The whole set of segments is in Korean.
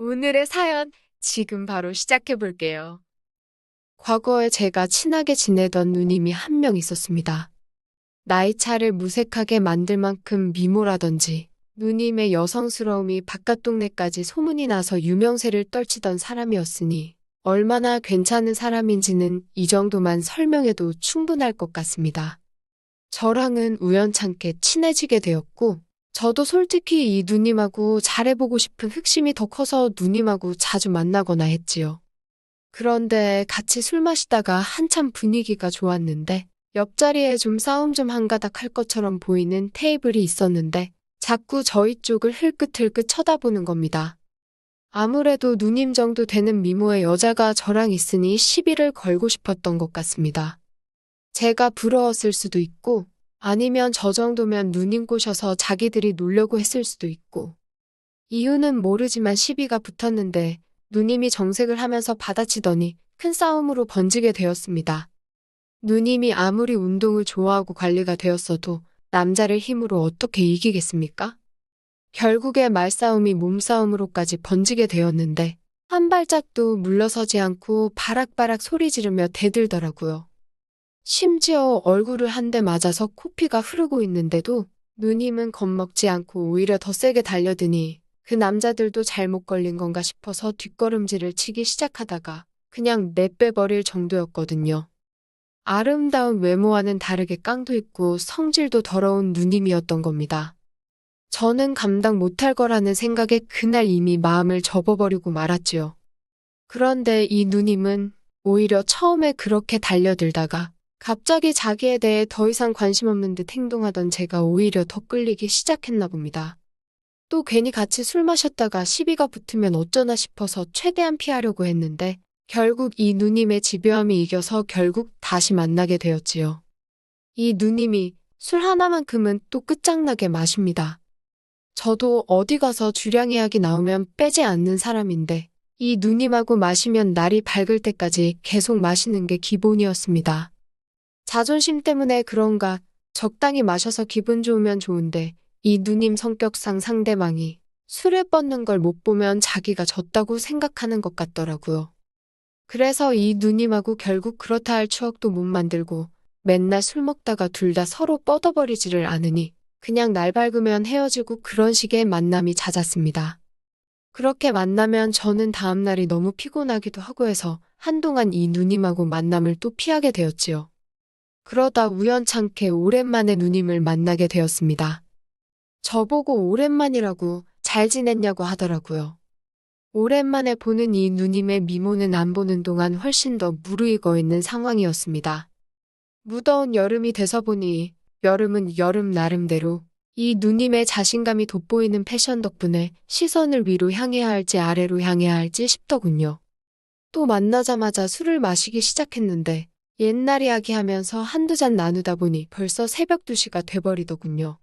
오늘의 사연 지금 바로 시작해 볼게요. 과거에 제가 친하게 지내던 누님이 한 명 있었습니다. 나이 차를 무색하게 만들 만큼 미모라든지 누님의 여성스러움이 바깥 동네까지 소문이 나서 유명세를 떨치던 사람이었으니 얼마나 괜찮은 사람인지는 이 정도만 설명해도 충분할 것 같습니다. 저랑은 우연찮게 친해지게 되었고 저도 솔직히 이 누님하고 잘해보고 싶은 흑심이 더 커서 누님하고 자주 만나거나 했지요. 그런데 같이 술 마시다가 한참 분위기가 좋았는데 옆자리에 좀 싸움 좀 한가닥 할 것처럼 보이는 테이블이 있었는데 자꾸 저희 쪽을 흘끗흘끗 쳐다보는 겁니다. 아무래도 누님 정도 되는 미모의 여자가 저랑 있으니 시비를 걸고 싶었던 것 같습니다. 제가 부러웠을 수도 있고 아니면 저 정도면 누님 꼬셔서 자기들이 놀려고 했을 수도 있고 이유는 모르지만 시비가 붙었는데 누님이 정색을 하면서 받아치더니 큰 싸움으로 번지게 되었습니다. 누님이 아무리 운동을 좋아하고 관리가 되었어도 남자를 힘으로 어떻게 이기겠습니까? 결국에 말싸움이 몸싸움으로까지 번지게 되었는데 한 발짝도 물러서지 않고 바락바락 소리 지르며 대들더라고요. 심지어 얼굴을 한 대 맞아서 코피가 흐르고 있는데도 누님은 겁먹지 않고 오히려 더 세게 달려드니 그 남자들도 잘못 걸린 건가 싶어서 뒷걸음질을 치기 시작하다가 그냥 내빼버릴 정도였거든요. 아름다운 외모와는 다르게 깡도 있고 성질도 더러운 누님이었던 겁니다. 저는 감당 못할 거라는 생각에 그날 이미 마음을 접어버리고 말았지요. 그런데 이 누님은 오히려 처음에 그렇게 달려들다가 갑자기 자기에 대해 더 이상 관심 없는 듯 행동하던 제가 오히려 더 끌리기 시작했나 봅니다. 또 괜히 같이 술 마셨다가 시비가 붙으면 어쩌나 싶어서 최대한 피하려고 했는데 결국 이 누님의 집요함이 이겨서 결국 다시 만나게 되었지요. 이 누님이 술 하나만큼은 또 끝장나게 마십니다. 저도 어디 가서 주량 이야기 나오면 빼지 않는 사람인데 이 누님하고 마시면 날이 밝을 때까지 계속 마시는 게 기본이었습니다. 자존심 때문에 그런가 적당히 마셔서 기분 좋으면 좋은데 이 누님 성격상 상대방이 술을 뻗는 걸 못 보면 자기가 졌다고 생각하는 것 같더라고요. 그래서 이 누님하고 결국 그렇다 할 추억도 못 만들고 맨날 술 먹다가 둘 다 서로 뻗어버리지를 않으니 그냥 날 밝으면 헤어지고 그런 식의 만남이 잦았습니다. 그렇게 만나면 저는 다음날이 너무 피곤하기도 하고 해서 한동안 이 누님하고 만남을 또 피하게 되었지요. 그러다 우연찮게 오랜만에 누님을 만나게 되었습니다. 저보고 오랜만이라고 잘 지냈냐고 하더라고요. 오랜만에 보는 이 누님의 미모는 안 보는 동안 훨씬 더 무르익어 있는 상황이었습니다. 무더운 여름이 돼서 보니 여름은 여름 나름대로 이 누님의 자신감이 돋보이는 패션 덕분에 시선을 위로 향해야 할지 아래로 향해야 할지 싶더군요. 또 만나자마자 술을 마시기 시작했는데 옛날 이야기하면서 한두 잔 나누다 보니 벌써 새벽 2시가 돼버리더군요.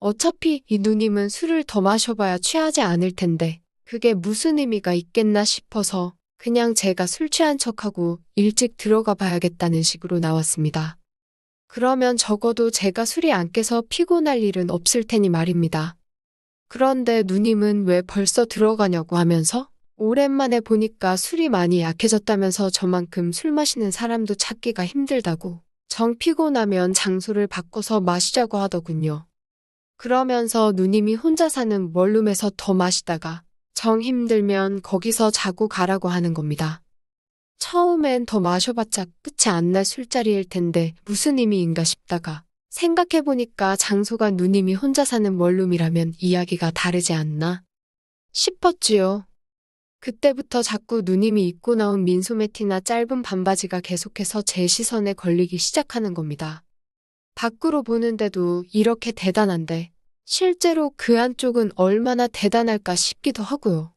어차피 이 누님은 술을 더 마셔봐야 취하지 않을 텐데 그게 무슨 의미가 있겠나 싶어서 그냥 제가 술 취한 척하고 일찍 들어가 봐야겠다는 식으로 나왔습니다. 그러면 적어도 제가 술이 안 깨서 피곤할 일은 없을 테니 말입니다. 그런데 누님은 왜 벌써 들어가냐고 하면서 오랜만에 보니까 술이 많이 약해졌다면서 저만큼 술 마시는 사람도 찾기가 힘들다고 정 피곤하면 장소를 바꿔서 마시자고 하더군요. 그러면서 누님이 혼자 사는 원룸에서 더 마시다가 정 힘들면 거기서 자고 가라고 하는 겁니다. 처음엔 더 마셔봤자 끝이 안 날 술자리일 텐데 무슨 의미인가 싶다가 생각해보니까 장소가 누님이 혼자 사는 원룸이라면 이야기가 다르지 않나 싶었지요. 그때부터 자꾸 누님이 입고 나온 민소매티나 짧은 반바지가 계속해서 제 시선에 걸리기 시작하는 겁니다. 밖으로 보는데도 이렇게 대단한데 실제로 그 안쪽은 얼마나 대단할까 싶기도 하고요.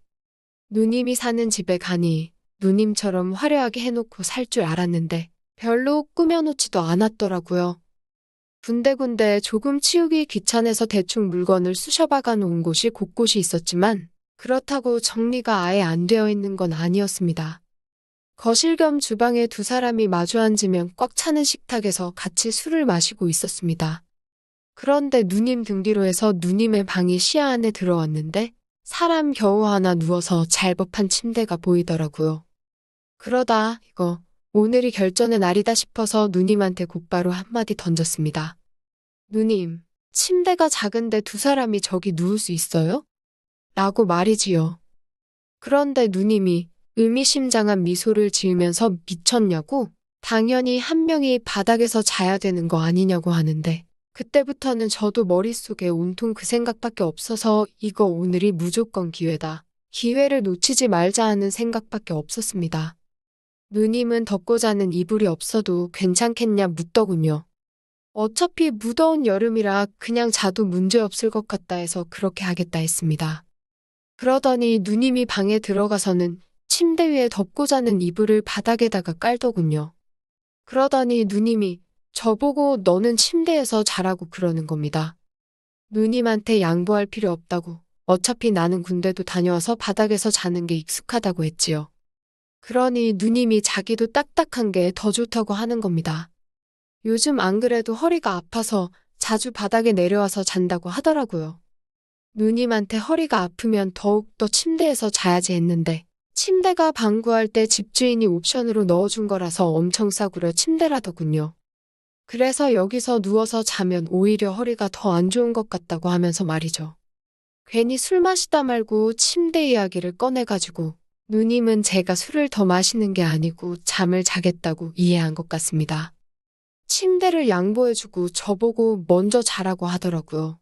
누님이 사는 집에 가니 누님처럼 화려하게 해놓고 살 줄 알았는데 별로 꾸며놓지도 않았더라고요. 군데군데 조금 치우기 귀찮아서 대충 물건을 쑤셔박아 놓은 곳이 곳곳이 있었지만 그렇다고 정리가 아예 안 되어 있는 건 아니었습니다. 거실 겸 주방에 두 사람이 마주 앉으면 꽉 차는 식탁에서 같이 술을 마시고 있었습니다. 그런데 누님 등 뒤로 해서 누님의 방이 시야 안에 들어왔는데 사람 겨우 하나 누워서 잘 법한 침대가 보이더라고요. 그러다 이거 오늘이 결전의 날이다 싶어서 누님한테 곧바로 한마디 던졌습니다. 누님, 침대가 작은데 두 사람이 저기 누울 수 있어요? 라고 말이지요. 그런데 누님이 의미심장한 미소를 지으면서 미쳤냐고? 당연히 한 명이 바닥에서 자야 되는 거 아니냐고 하는데 그때부터는 저도 머릿속에 온통 그 생각밖에 없어서 이거 오늘이 무조건 기회다. 기회를 놓치지 말자 하는 생각밖에 없었습니다. 누님은 덮고 자는 이불이 없어도 괜찮겠냐 묻더군요. 어차피 무더운 여름이라 그냥 자도 문제없을 것 같다 해서 그렇게 하겠다 했습니다. 그러더니 누님이 방에 들어가서는 침대 위에 덮고 자는 이불을 바닥에다가 깔더군요. 그러더니 누님이 저보고 너는 침대에서 자라고 그러는 겁니다. 누님한테 양보할 필요 없다고. 어차피 나는 군대도 다녀와서 바닥에서 자는 게 익숙하다고 했지요. 그러니 누님이 자기도 딱딱한 게 더 좋다고 하는 겁니다. 요즘 안 그래도 허리가 아파서 자주 바닥에 내려와서 잔다고 하더라고요. 누님한테 허리가 아프면 더욱더 침대에서 자야지 했는데 침대가 방구할 때 집주인이 옵션으로 넣어준 거라서 엄청 싸구려 침대라더군요. 그래서 여기서 누워서 자면 오히려 허리가 더 안 좋은 것 같다고 하면서 말이죠. 괜히 술 마시다 말고 침대 이야기를 꺼내가지고 누님은 제가 술을 더 마시는 게 아니고 잠을 자겠다고 이해한 것 같습니다. 침대를 양보해주고 저보고 먼저 자라고 하더라고요.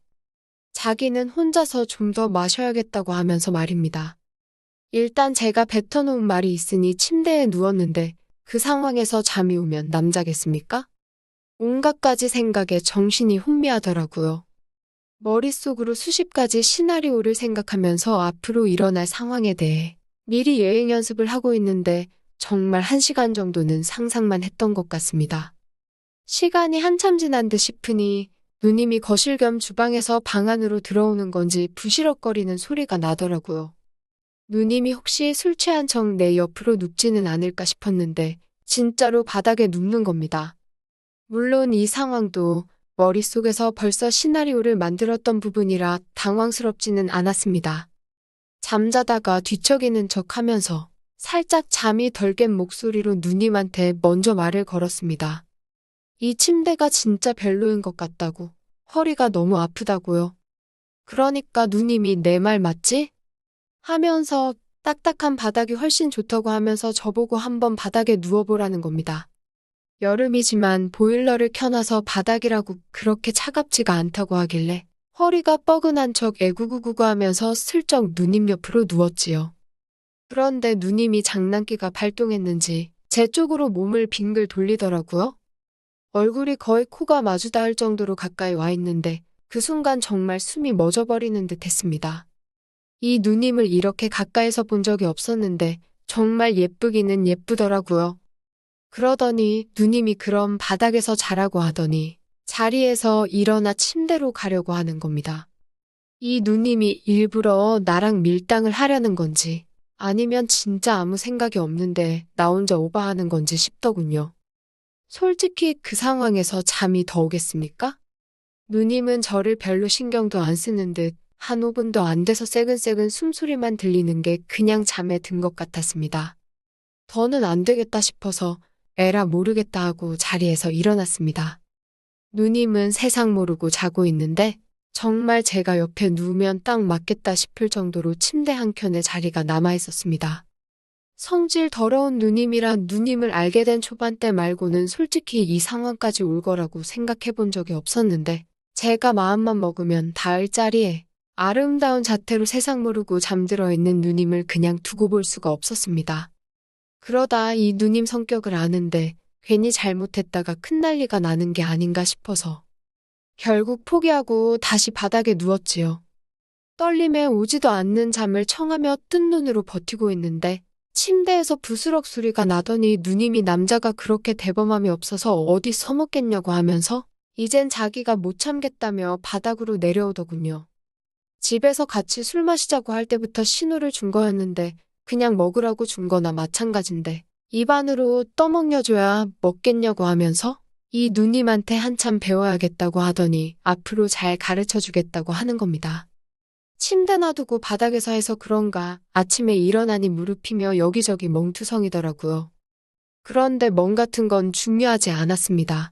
자기는 혼자서 좀 더 마셔야겠다고 하면서 말입니다. 일단 제가 뱉어놓은 말이 있으니 침대에 누웠는데 그 상황에서 잠이 오면 남자겠습니까? 온갖 가지 생각에 정신이 혼미하더라고요. 머릿속으로 수십 가지 시나리오를 생각하면서 앞으로 일어날 상황에 대해 미리 예행 연습을 하고 있는데 정말 1시간 정도는 상상만 했던 것 같습니다. 시간이 한참 지난 듯 싶으니 누님이 거실 겸 주방에서 방 안으로 들어오는 건지 부시럭거리는 소리가 나더라고요. 누님이 혹시 술 취한 척 내 옆으로 눕지는 않을까 싶었는데 진짜로 바닥에 눕는 겁니다. 물론 이 상황도 머릿속에서 벌써 시나리오를 만들었던 부분이라 당황스럽지는 않았습니다. 잠자다가 뒤척이는 척 하면서 살짝 잠이 덜 깬 목소리로 누님한테 먼저 말을 걸었습니다. 이 침대가 진짜 별로인 것 같다고. 허리가 너무 아프다고요. 그러니까 누님이 내 말 맞지? 하면서 딱딱한 바닥이 훨씬 좋다고 하면서 저보고 한번 바닥에 누워보라는 겁니다. 여름이지만 보일러를 켜놔서 바닥이라고 그렇게 차갑지가 않다고 하길래 허리가 뻐근한 척 애구구구구 하면서 슬쩍 누님 옆으로 누웠지요. 그런데 누님이 장난기가 발동했는지 제 쪽으로 몸을 빙글 돌리더라고요. 얼굴이 거의 코가 마주 닿을 정도로 가까이 와 있는데 그 순간 정말 숨이 멎어버리는 듯 했습니다. 이 누님을 이렇게 가까이서 본 적이 없었는데 정말 예쁘기는 예쁘더라고요. 그러더니 누님이 그럼 바닥에서 자라고 하더니 자리에서 일어나 침대로 가려고 하는 겁니다. 이 누님이 일부러 나랑 밀당을 하려는 건지 아니면 진짜 아무 생각이 없는데 나 혼자 오바하는 건지 싶더군요. 솔직히 그 상황에서 잠이 더 오겠습니까? 누님은 저를 별로 신경도 안 쓰는 듯 한 5분도 안 돼서 새근새근 숨소리만 들리는 게 그냥 잠에 든 것 같았습니다. 더는 안 되겠다 싶어서 에라 모르겠다 하고 자리에서 일어났습니다. 누님은 세상 모르고 자고 있는데 정말 제가 옆에 누우면 딱 맞겠다 싶을 정도로 침대 한켠에 자리가 남아 있었습니다. 성질 더러운 누님이라 누님을 알게 된 초반 때 말고는 솔직히 이 상황까지 올 거라고 생각해 본 적이 없었는데 제가 마음만 먹으면 닿을 자리에 아름다운 자태로 세상 모르고 잠들어 있는 누님을 그냥 두고 볼 수가 없었습니다. 그러다 이 누님 성격을 아는데 괜히 잘못했다가 큰 난리가 나는 게 아닌가 싶어서 결국 포기하고 다시 바닥에 누웠지요. 떨림에 오지도 않는 잠을 청하며 뜬 눈으로 버티고 있는데 침대에서 부스럭 소리가 나더니 누님이 남자가 그렇게 대범함이 없어서 어디 써먹겠냐고 하면서 이젠 자기가 못 참겠다며 바닥으로 내려오더군요. 집에서 같이 술 마시자고 할 때부터 신호를 준 거였는데 그냥 먹으라고 준 거나 마찬가지인데 입안으로 떠먹여줘야 먹겠냐고 하면서 이 누님한테 한참 배워야겠다고 하더니 앞으로 잘 가르쳐주겠다고 하는 겁니다. 침대 놔두고 바닥에서 해서 그런가 아침에 일어나니 무릎이며 여기저기 멍투성이더라고요. 그런데 멍 같은 건 중요하지 않았습니다.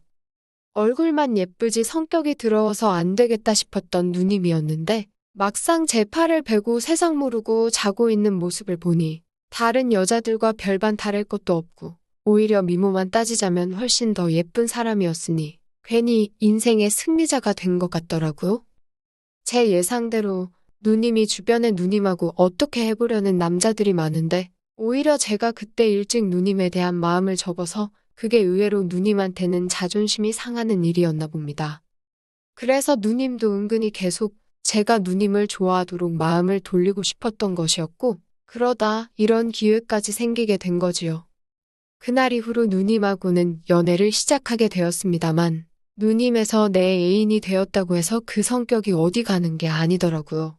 얼굴만 예쁘지 성격이 더러워서 안 되겠다 싶었던 누님이었는데 막상 제 팔을 베고 세상 모르고 자고 있는 모습을 보니 다른 여자들과 별반 다를 것도 없고 오히려 미모만 따지자면 훨씬 더 예쁜 사람이었으니 괜히 인생의 승리자가 된 것 같더라고요. 제 예상대로 누님이 주변에 누님하고 어떻게 해보려는 남자들이 많은데 오히려 제가 그때 일찍 누님에 대한 마음을 접어서 그게 의외로 누님한테는 자존심이 상하는 일이었나 봅니다. 그래서 누님도 은근히 계속 제가 누님을 좋아하도록 마음을 돌리고 싶었던 것이었고 그러다 이런 기회까지 생기게 된 거지요. 그날 이후로 누님하고는 연애를 시작하게 되었습니다만 누님에서 내 애인이 되었다고 해서 그 성격이 어디 가는 게 아니더라고요.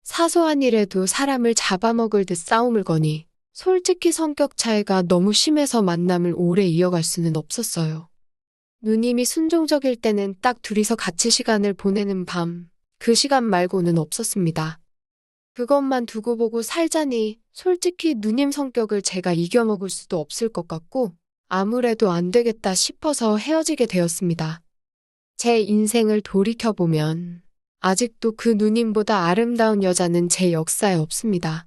사소한 일에도 사람을 잡아먹을 듯 싸움을 거니 솔직히 성격 차이가 너무 심해서 만남을 오래 이어갈 수는 없었어요. 누님이 순종적일 때는 딱 둘이서 같이 시간을 보내는 밤, 그 시간 말고는 없었습니다. 그것만 두고 보고 살자니 솔직히 누님 성격을 제가 이겨먹을 수도 없을 것 같고 아무래도 안 되겠다 싶어서 헤어지게 되었습니다. 제 인생을 돌이켜보면 아직도 그 누님보다 아름다운 여자는 제 역사에 없습니다.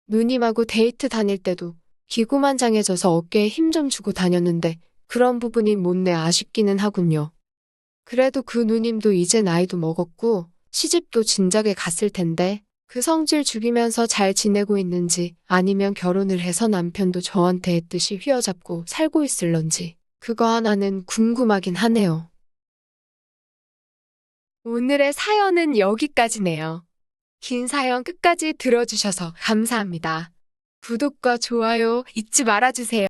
누님하고 데이트 다닐 때도 기고만장해져서 어깨에 힘 좀 주고 다녔는데 그런 부분이 못내 아쉽기는 하군요. 그래도 그 누님도 이제 나이도 먹었고 시집도 진작에 갔을 텐데 그 성질 죽이면서 잘 지내고 있는지 아니면 결혼을 해서 남편도 저한테 했듯이 휘어잡고 살고 있을런지 그거 하나는 궁금하긴 하네요. 오늘의 사연은 여기까지네요. 긴 사연 끝까지 들어주셔서 감사합니다. 구독과 좋아요 잊지 말아주세요.